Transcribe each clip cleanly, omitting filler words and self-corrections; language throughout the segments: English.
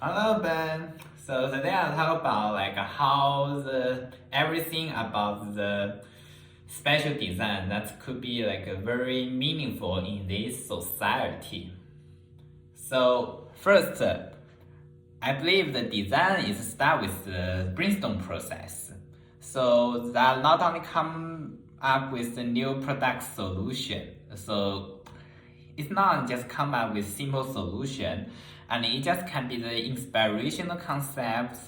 Hello Ben. So today I'll talk about like how the everything about the special design that could be like very meaningful in this society. So first, I believe the design is start with the brainstorm process. So that not only come up with the new product solution. So it's not just come up with simple solution, and it just can be the inspirational concepts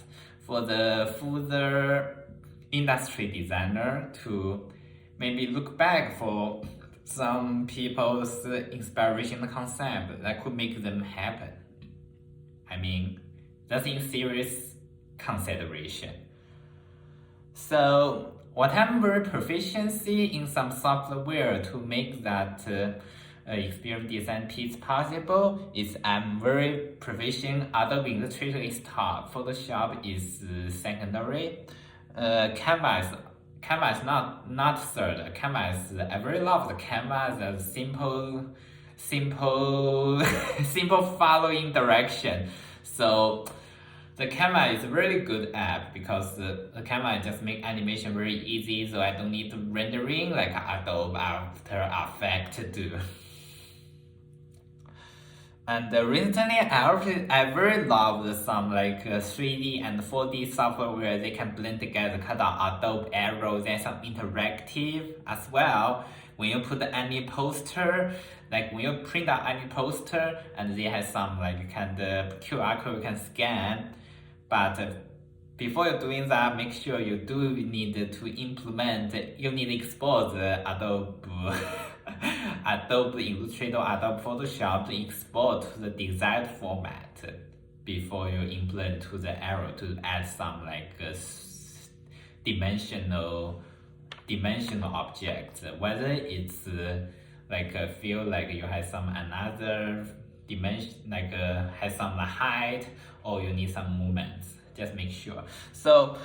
for the further industry designer to maybe look back for some people's inspirational concept that could make them happen. I mean, that's in serious consideration. So whatever proficiency in some software to make that experience design piece possible is I'm very proficient. Adobe Illustrator is top. Photoshop is secondary. Canva is not third. Canva is I very love the Canva. The simple simple following direction. So the Canva is a really good app because the Canva just make animation very easy, so I don't need to rendering like Adobe After Effects do. And recently, I very love some like 3D and 4D software where they can blend together, cut out Adobe arrows and some interactive as well. When you put any poster, like when you print out any poster, and they have some like kind of QR code you can scan. But before you're doing that, make sure you do need to implement, you need to export the Adobe, Adobe Illustrator, Adobe Photoshop to export to the desired format before you implement to the arrow to add some like dimensional objects. Whether it's like feel like you have some another dimension, like has some height, or you need some movements. Just make sure. So,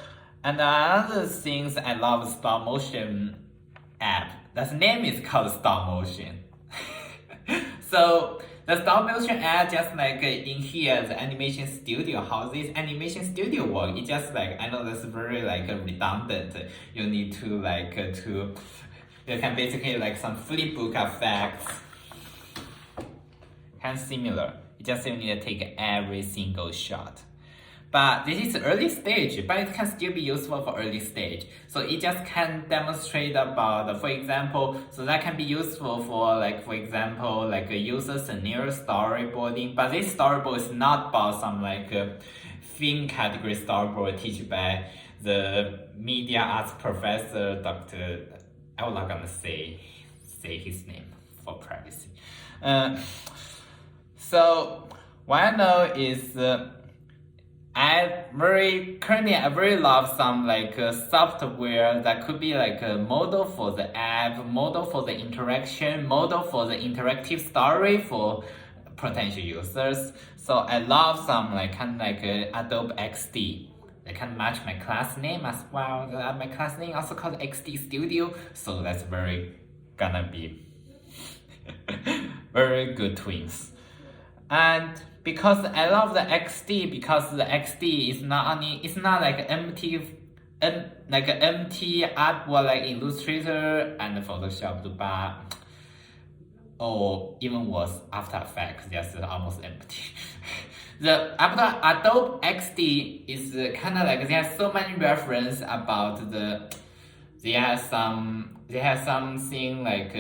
and another things I love stop motion app. That name is called stop motion. So the stop motion app just like in here the animation studio. How this animation studio work? It just like I know that's very like redundant. You need to like to you can basically like some flipbook effects. Kind of similar. You just need to take every single shot. But this is early stage, but it can still be useful for early stage. So it just can demonstrate about, for example, so that can be useful for like, for example, like a user scenario storyboarding. But this storyboard is not about some like film category storyboard taught by the media arts professor, Dr. I'm not gonna say his name for privacy. So what I know is I very love some like software that could be like a model for the app, model for the interaction, model for the interactive story for potential users. So I love some like kind of like Adobe XD. They can match my class name as well. My class name also called XD Studio, so that's very gonna be very good twins. And because I love the XD, because the XD is not only it's not like empty artwork like Illustrator and Photoshop, but or even worse, After Effects, just almost empty. The Adobe XD is kind of like they have so many reference about they have something like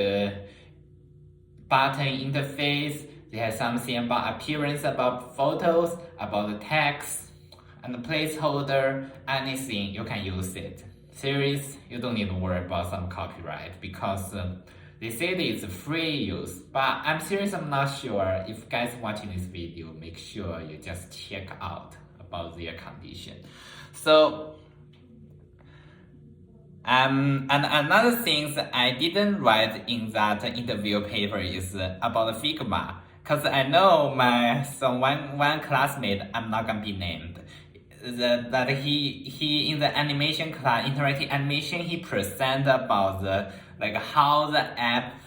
button interface. They have something about appearance, about photos, about the text, and the placeholder, anything, you can use it. Serious, you don't need to worry about some copyright because they say that it's free use. But I'm serious, I'm not sure. If guys watching this video, make sure you just check out about their condition. So, and another thing that I didn't write in that interview paper is about Figma. Cause I know one classmate, I'm not gonna be named, that he in the animation class, interactive animation, he present about the like how the app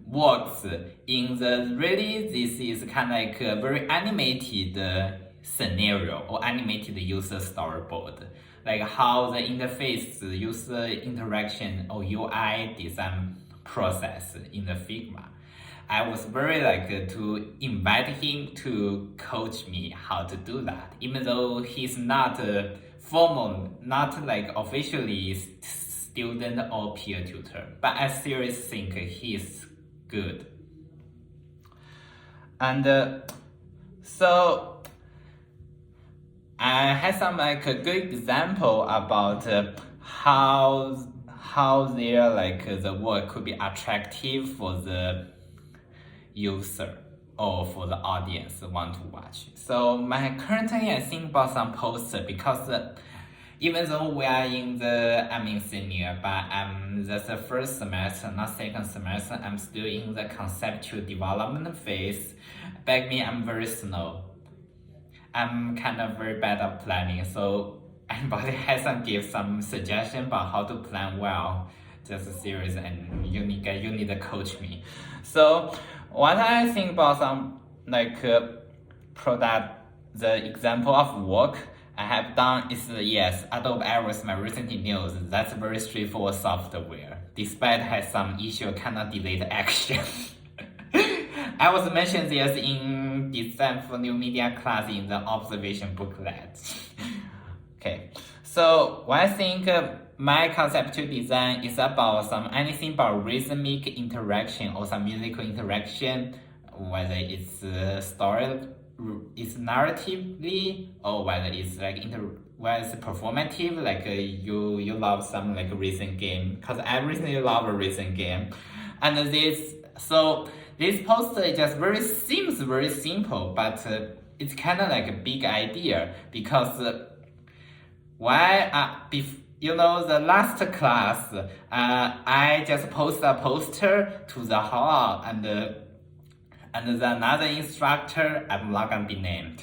works in the really this is kind of like a very animated scenario or animated user storyboard, like how the interface user interaction or UI design process in the Figma. I was very to invite him to coach me how to do that, even though he's not formal, not like officially student or peer tutor, but I seriously think he's good. And so I had some a good example about how their the work could be attractive for the user or for the audience want to watch. So currently I think about some posts because even though I'm in senior, but that's the first semester, not second semester. I'm still in the conceptual development phase. Back me, I'm very slow. I'm kind of very bad at planning, so anybody has give some suggestion about how to plan well, just serious, and you need to coach me. So what I think about some product, the example of work I have done is yes, Adobe Iris, my recent news. That's very straightforward software. Despite has some issue, cannot delete action. I was mentioned this in design for new media class in the observation booklet. Okay, so what I think my conceptual design is about anything about rhythmic interaction or some musical interaction, whether it's story, it's narratively, or whether it's whether it's performative, you love some rhythm game, because I recently love a rhythm game, and this poster just seems very simple, but it's kind of a big idea because the last class I just posted a poster to the hall and another instructor, I'm not gonna be named,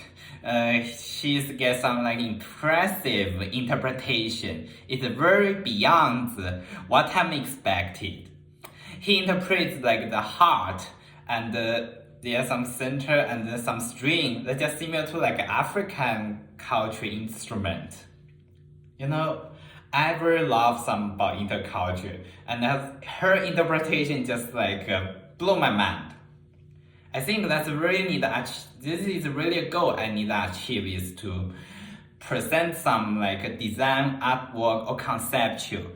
she's get some impressive interpretation. It's very beyond what I'm expected. He interprets the heart and there's some center and some string that's just similar to African culture instrument. I very love some about interculture, and her interpretation just blew my mind. I think that's really this is really a goal I need to achieve, is to present some design, artwork or conceptual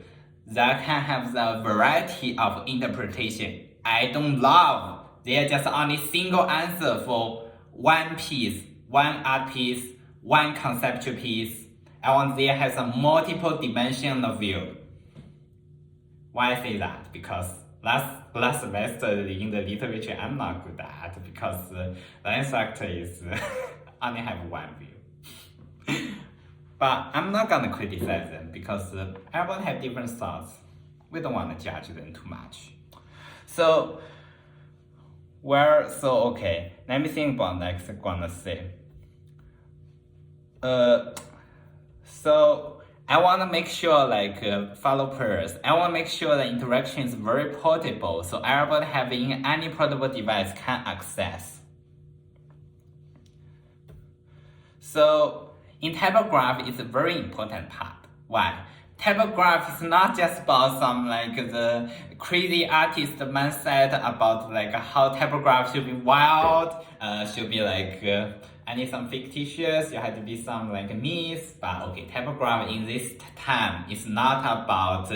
that can have the variety of interpretation. I don't love there just only single answer for one piece, one art piece, one conceptual piece. I want there has a multiple dimensional view. Why I say that? Because last semester in the literature I'm not good at, because the instructor is only have one view. But I'm not gonna criticize them because everyone have different thoughts. We don't want to judge them too much. So okay. Let me think about next I'm gonna say. So I want to make sure followers, I want to make sure the interaction is very portable, so everybody having any portable device can access. So in typography, it's a very important part. Why? Typography is not just about some the crazy artist mindset about how typography should be wild, should be I need some fictitious, you have to be some myths, but okay, typography in this time is not about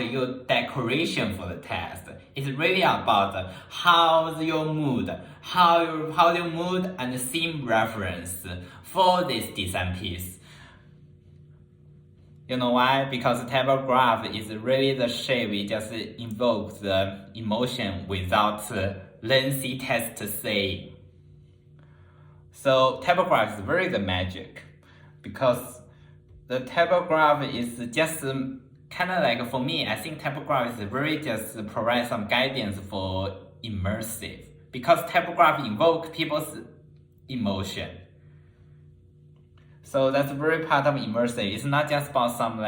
your decoration for the text. It's really about how's your mood, how your mood and theme reference for this design piece. You know why? Because typography is really the shape, it just invokes the emotion without lengthy text to say. So typography is very the magic, because the typography is just kind of for me, I think typography is very just provide some guidance for immersive, because typography invoke people's emotion. So that's very part of immersive. It's not just about some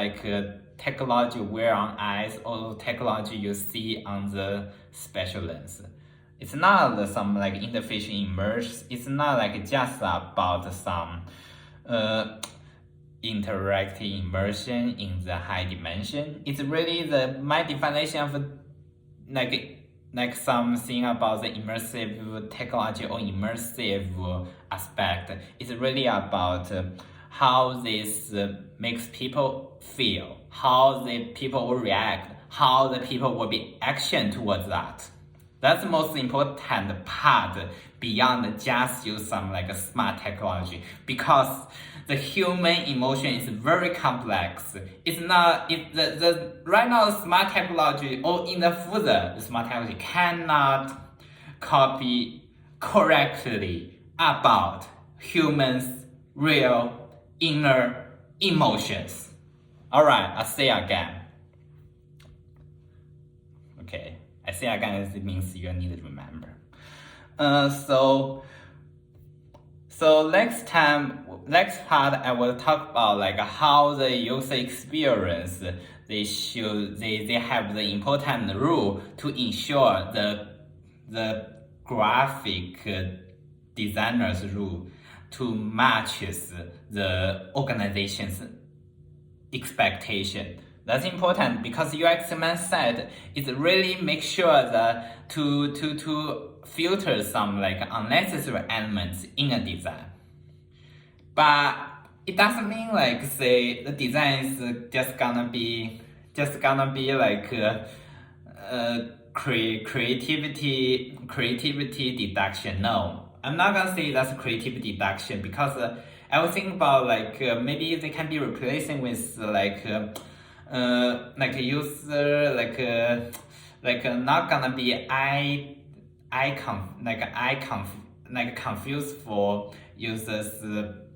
technology wear on eyes or technology you see on the special lens. It's not some like interface immerse. It's not like just about some interactive immersion in the high dimension. It's really my definition of like something about the immersive technology or immersive aspect. It's really about how this makes people feel, how the people will react, how the people will be action towards that. That's the most important part beyond just use some like a smart technology, because the human emotion is very complex. It's not the right now smart technology or in the further the smart technology cannot copy correctly about humans' real inner emotions. Alright, I'll say again. Okay, I say again, it means you need to remember. So next part I will talk about like how the user experience they have the important rule to ensure the graphic designer's rule to matches the organization's expectation. That's important because UX mindset is really make sure that to filter some like unnecessary elements in a design. But it doesn't mean like say the design is just gonna be like creativity deduction. No, I'm not gonna say that's creativity deduction because I was thinking about like maybe they can be replacing with like a user not gonna be confused for users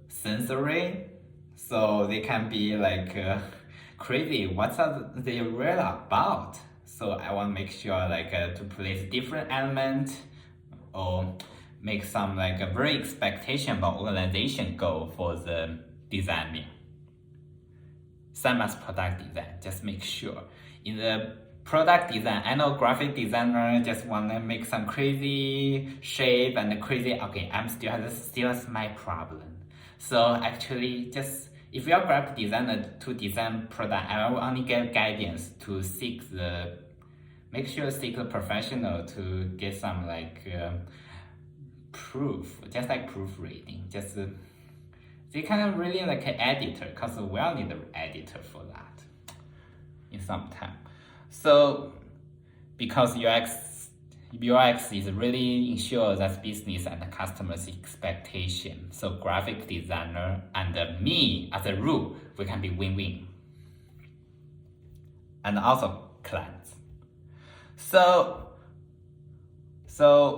sensory, so they can be like crazy. What are they really about? So I want to make sure like to place different element or make some like a very expectation about organization goal for the designing. Same as product design, just make sure. In the product design, I know graphic designer just wanna make some crazy shape and crazy, okay, still my problem. So actually just, if you're a graphic designer to design product, I will only get guidance to seek the professional to get some like proof, just like proofreading, just they kind of really like an editor, because we all need an editor for that in some time. So because UX is really ensure that business and the customer's expectation. So graphic designer and me as a rule, we can be win-win. And also clients. So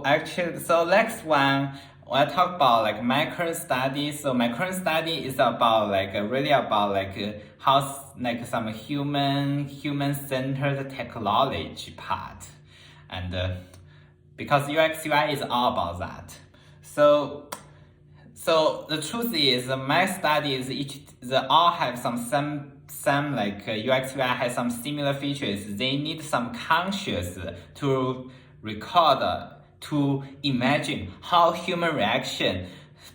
next one, I talk about like my current study. So my current study is about like really about like how like some human-centered technology part, and because UX UI is all about that. So the truth is my studies they all have some like UX UI has some similar features. They need some conscious to record, to imagine how human reaction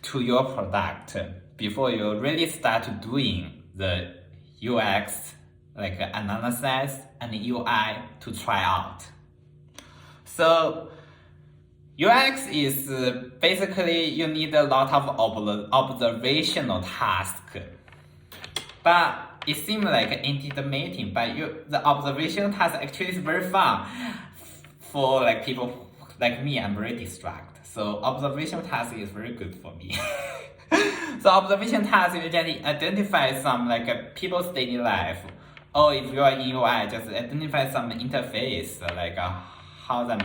to your product before you really start doing the UX like analysis and UI to try out. So UX is basically you need a lot of observational task, but it seems like intimidating. But the observational task actually is very fun for like people like me. I'm very distracted, so observation task is very good for me. So observation task usually identify some like people's daily life, or if you are in UI, just identify some interface like how they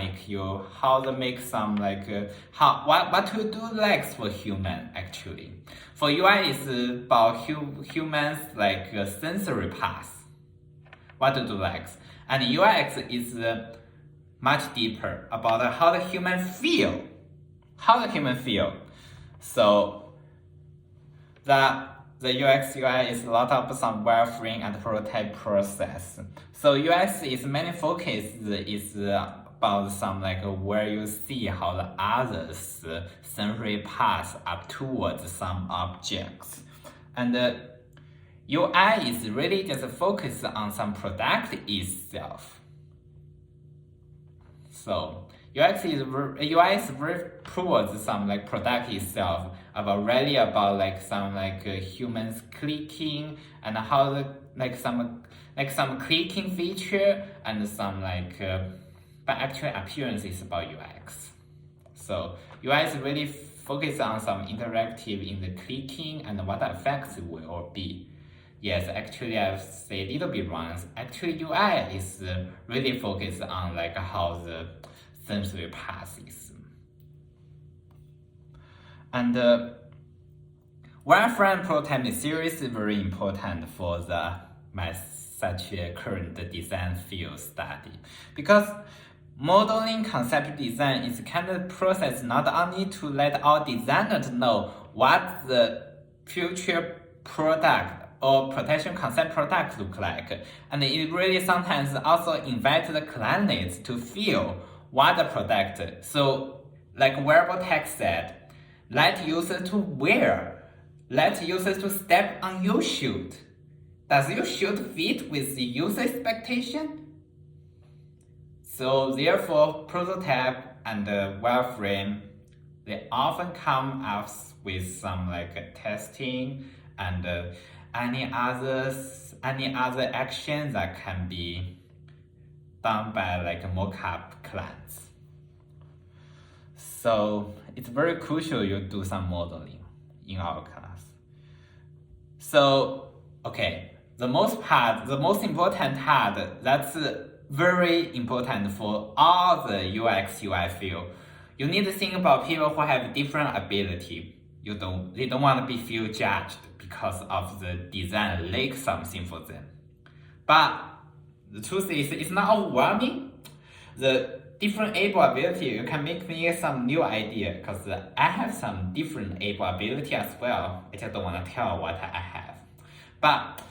make some like what to do next for human actually. For UI is about humans like sensory path, what to do next, and UX is much deeper about how the human feel. So the UX UI is a lot of some wireframe and prototype process. So UX is mainly focused is about some like where you see how the others sensory pass up towards some objects. And UI is really just focused on some product itself. So UI is very towards some like product itself, about really about like some like humans clicking and how the like some clicking feature and some like but actual appearance is about UX. So UI is really focused on some interactive in the clicking and what the effects will be. Yes, actually I've said a little bit wrong. Actually UI is really focused on like how the sensory passes. And wireframe prototyping series is very important for such a current design field study, because modeling concept design is kind of process not only to let our designers know what the future product or potential concept product look like, and it really sometimes also invite the clients to feel what the product. So like wearable tech said, let users to wear, let users to step on your shoe. Does your shoe fit with the user expectation? So therefore, prototype and wireframe, they often come up with some like testing and any other action that can be done by like mockup clients. So it's very crucial you do some modeling in our class. So okay, the most important part that's very important for all the UX UI field. You need to think about people who have different ability. They don't want to be feel judged because of the design lack something for them. But the truth is, it's not overwhelming. The different able ability, you can make me some new idea, because I have some different able ability as well. I just don't want to tell what I have. But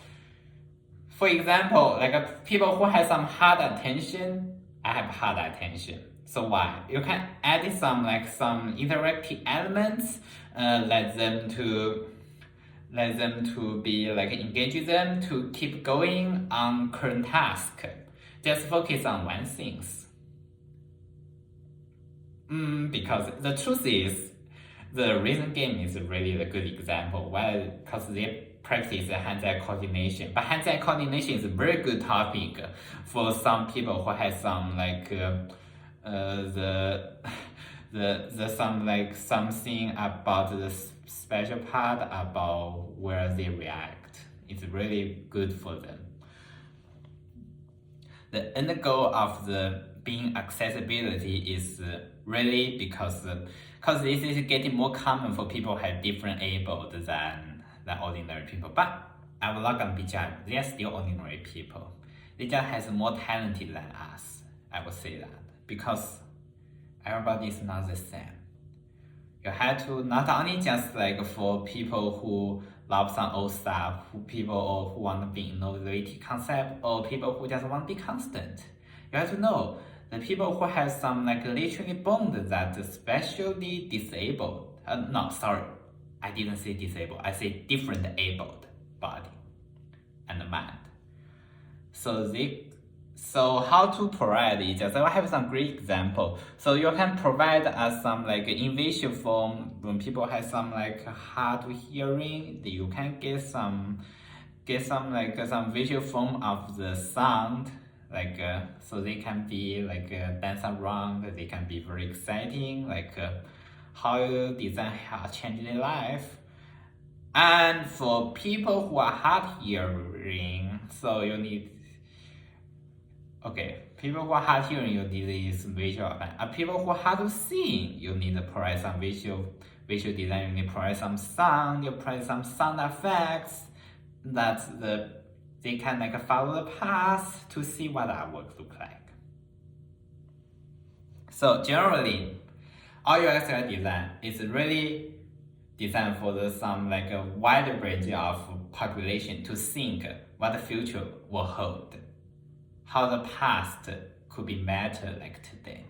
for example, like people who have some hard attention, I have hard attention. So why? You can add some interactive elements, let them to be like engage them to keep going on current task. Just focus on one thing. Because the truth is, the rhythm game is really a good example. Why? Because they practice hand-eye coordination. But hand-eye coordination is a very good topic for some people who have some like something about the special part about where they react. It's really good for them. The end goal of the being accessibility is really because this is getting more common for people who have different able than ordinary people. But I'm not gonna be judged. They are still ordinary people. They just have more talented than us. I would say that, because everybody is not the same. You have to not only just like for people who love some old stuff, people who want to be innovative concept, or people who just want to be constant. You have to know the people who have some like literally born that specially disabled. No, sorry, I didn't say disabled. I say different abled body and mind. So how to provide it? Just I have some great example. So you can provide us some like in visual form when people have some like hard hearing. You can get some visual form of the sound, like so they can be like dance around. They can be very exciting, like how you design change their life. And for people who are hard hearing, so you need. Okay, people who are hard hearing, you need this visual. People who are hard to see, you need to provide some visual design. You need to provide some sound. You provide some sound effects that they can like follow the path to see what our work look like. So generally, all UX design is really design for some like a wide range of population to think what the future will hold, how the past could be better like today.